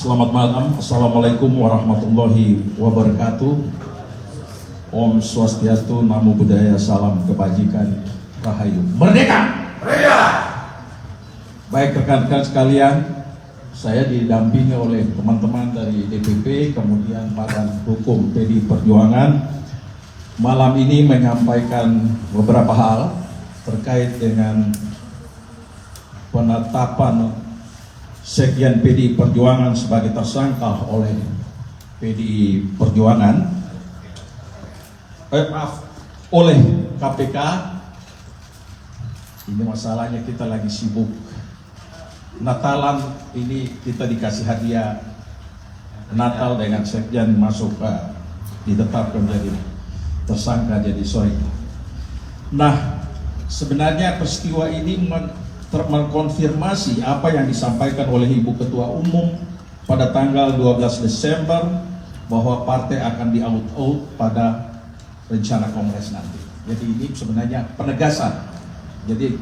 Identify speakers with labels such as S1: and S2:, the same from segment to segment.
S1: Selamat malam, Assalamualaikum warahmatullahi wabarakatuh. Om Swastiastu, Namo Buddhaya, salam kebajikan, Rahayu Merdeka! Merdeka! Baik rekan-rekan sekalian, saya didampingi oleh teman-teman dari DPP, kemudian Badan Hukum PDI Perjuangan. Malam ini menyampaikan beberapa hal terkait dengan penetapan Sekjen PDI Perjuangan sebagai tersangka oleh PDI Perjuangan, oleh KPK. Ini masalahnya kita lagi sibuk Natalan, ini kita dikasih hadiah Natal dengan Sekjen masuk ditetapkan jadi tersangka, jadi sorry. Nah, sebenarnya peristiwa ini mengkonfirmasi apa yang disampaikan oleh Ibu Ketua Umum pada tanggal 12 Desember bahwa partai akan di-out pada rencana kongres nanti. Jadi ini sebenarnya penegasan. Jadi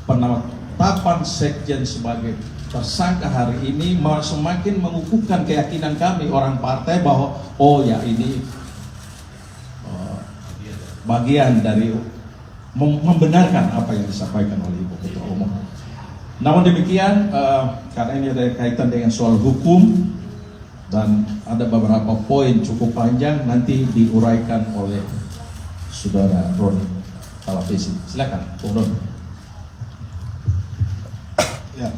S1: penetapan Sekjen sebagai tersangka hari ini semakin mengukuhkan keyakinan kami orang partai bahwa oh ya ini bagian dari membenarkan apa yang disampaikan oleh Ibu Ketua Umum. Namun demikian, karena ini ada kaitan dengan soal hukum dan ada beberapa poin cukup panjang, nanti diuraikan oleh Saudara Roni Talapesi. Silakan, Bung Roni.
S2: Ya.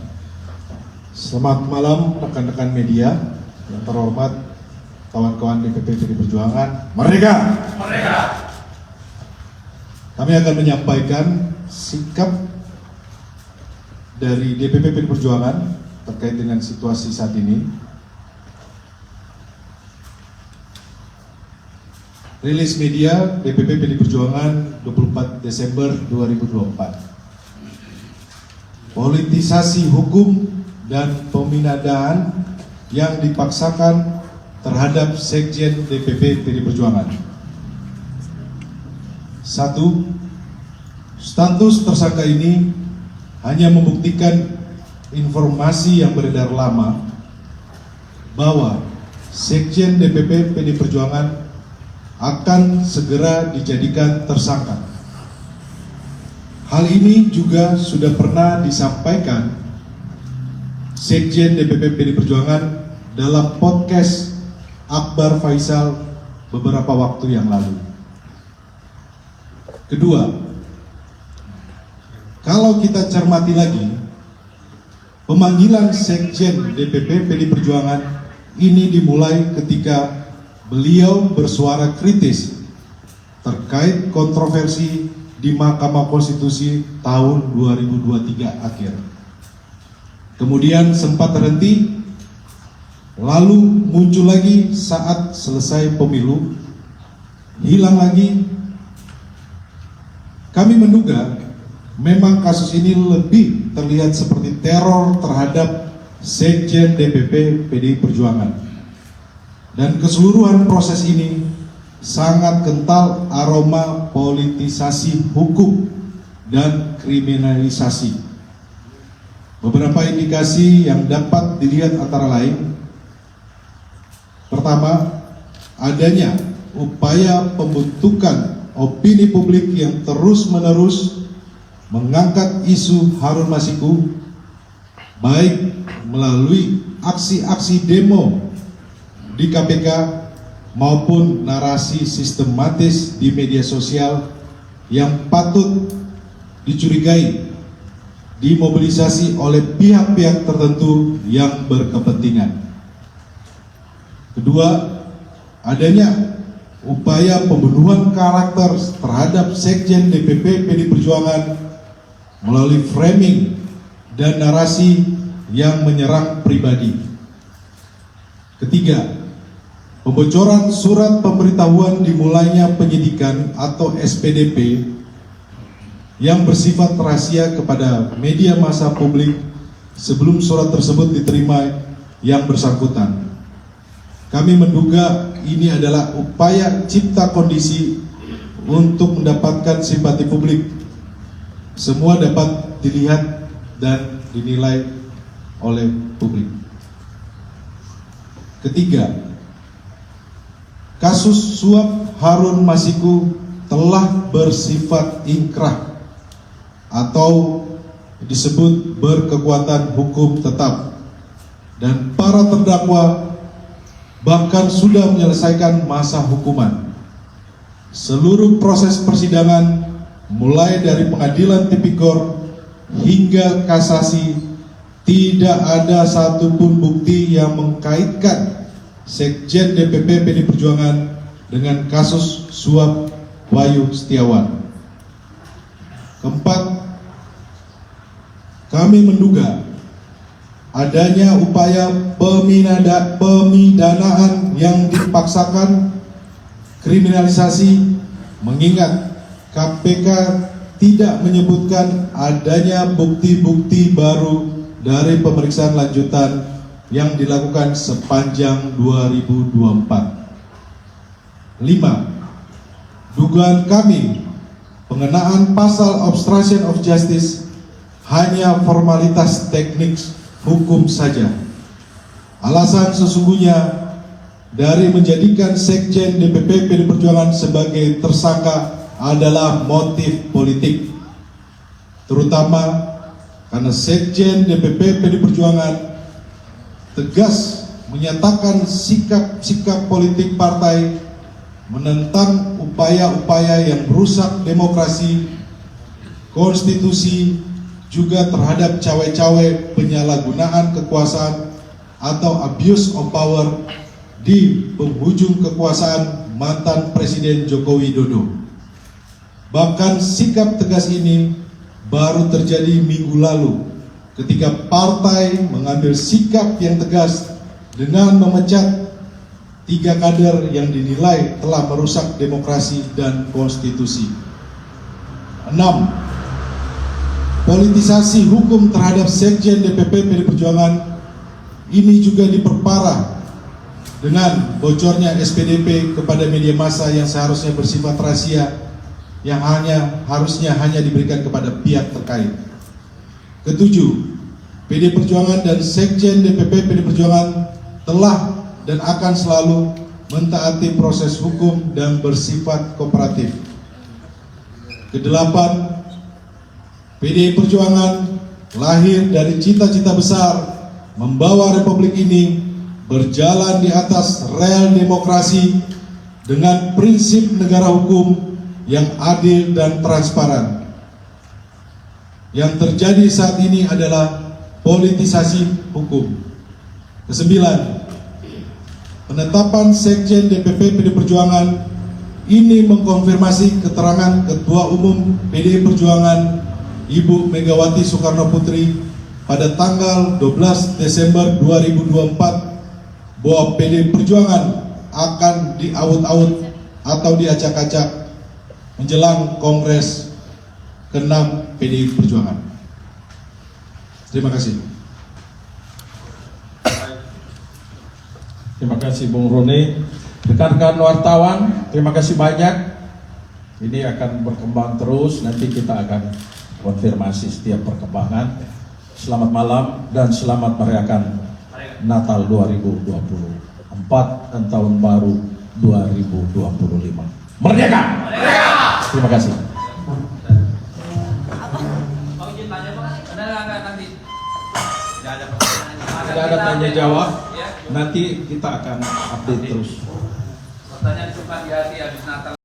S2: Selamat malam rekan-rekan media yang terhormat, kawan-kawan DPP PDI Perjuangan. Merdeka! Merdeka! Kami akan menyampaikan sikap dari DPP PDI Perjuangan terkait dengan situasi saat ini. Rilis media DPP PDI Perjuangan 24 Desember 2024. Politisasi hukum dan peminadahan yang dipaksakan terhadap Sekjen DPP PDI Perjuangan. 1. Status tersangka ini hanya membuktikan informasi yang beredar lama bahwa Sekjen DPP PDI Perjuangan akan segera dijadikan tersangka. Hal ini juga sudah pernah disampaikan Sekjen DPP PDI Perjuangan dalam podcast Akbar Faisal beberapa waktu yang lalu. Kedua, kalau kita cermati lagi, pemanggilan Sekjen DPP PDI Perjuangan ini dimulai ketika beliau bersuara kritis terkait kontroversi di Mahkamah Konstitusi tahun 2023 akhir. Kemudian sempat terhenti, lalu muncul lagi saat selesai pemilu, hilang lagi. Kami menduga memang kasus ini lebih terlihat seperti teror terhadap Sekjen DPP PDI Perjuangan. Dan keseluruhan proses ini sangat kental aroma politisasi hukum dan kriminalisasi. Beberapa indikasi yang dapat dilihat antara lain: pertama, adanya upaya pembentukan opini publik yang terus-menerus mengangkat isu Harun Masiku, baik melalui aksi-aksi demo di KPK maupun narasi sistematis di media sosial yang patut dicurigai dimobilisasi oleh pihak-pihak tertentu yang berkepentingan. Kedua, adanya upaya pembunuhan karakter terhadap Sekjen DPP PDI Perjuangan melalui framing dan narasi yang menyerang pribadi. Ketiga, pembocoran surat pemberitahuan dimulainya penyidikan atau SPDP yang bersifat rahasia kepada media massa publik sebelum surat tersebut diterima yang bersangkutan. Kami menduga ini adalah upaya cipta kondisi untuk mendapatkan simpati publik. Semua dapat dilihat dan dinilai oleh publik. Ketiga, kasus suap Harun Masiku telah bersifat inkrah atau disebut berkekuatan hukum tetap, dan para terdakwa bahkan sudah menyelesaikan masa hukuman. Seluruh proses persidangan mulai dari pengadilan tipikor hingga kasasi tidak ada satupun bukti yang mengkaitkan Sekjen DPP PD Perjuangan dengan kasus suap Wahyu Setiawan. Keempat, kami menduga adanya upaya pemidanaan yang dipaksakan, kriminalisasi, mengingat KPK tidak menyebutkan adanya bukti-bukti baru dari pemeriksaan lanjutan yang dilakukan sepanjang 2024. 5. Dugaan kami pengenaan pasal obstruction of justice hanya formalitas teknik hukum saja. Alasan sesungguhnya dari menjadikan Sekjen DPP PD Perjuangan sebagai tersangka adalah motif politik, terutama karena Sekjen DPP PD Perjuangan tegas menyatakan sikap-sikap politik partai menentang upaya-upaya yang merusak demokrasi, konstitusi, juga terhadap cawe-cawe penyalahgunaan kekuasaan atau abuse of power di penghujung kekuasaan mantan Presiden Joko Widodo. Bahkan sikap tegas ini baru terjadi minggu lalu ketika partai mengambil sikap yang tegas dengan memecat 3 kader yang dinilai telah merusak demokrasi dan konstitusi. 6. Politisasi hukum terhadap Sekjen DPP PD Perjuangan ini juga diperparah dengan bocornya SPDP kepada media massa yang seharusnya bersifat rahasia, yang harusnya hanya diberikan kepada pihak terkait. 7. PD Perjuangan dan Sekjen DPP PD Perjuangan telah dan akan selalu mentaati proses hukum dan bersifat kooperatif. 8. PDI Perjuangan lahir dari cita-cita besar membawa republik ini berjalan di atas rel demokrasi dengan prinsip negara hukum yang adil dan transparan. Yang terjadi saat ini adalah politisasi hukum. 9. Penetapan Sekjen DPP PD Perjuangan ini mengkonfirmasi keterangan Ketua Umum PDI Perjuangan Ibu Megawati Soekarno Putri pada tanggal 12 Desember 2024 bahwa PDI Perjuangan akan diaut-aut atau diacak-acak menjelang Kongres ke-6 PDI Perjuangan. Terima kasih.
S1: Terima kasih Bung Roni. Rekan-rekan wartawan, terima kasih banyak. Ini akan berkembang terus, nanti kita akan konfirmasi setiap perkembangan. Selamat malam dan selamat merayakan Natal 2024 dan Tahun Baru 2025. Merdeka! Merdeka! Terima kasih. Tidak ada tanya jawab. Nanti kita akan update terus.
S3: Pertanyaan suka di hati habis Natal.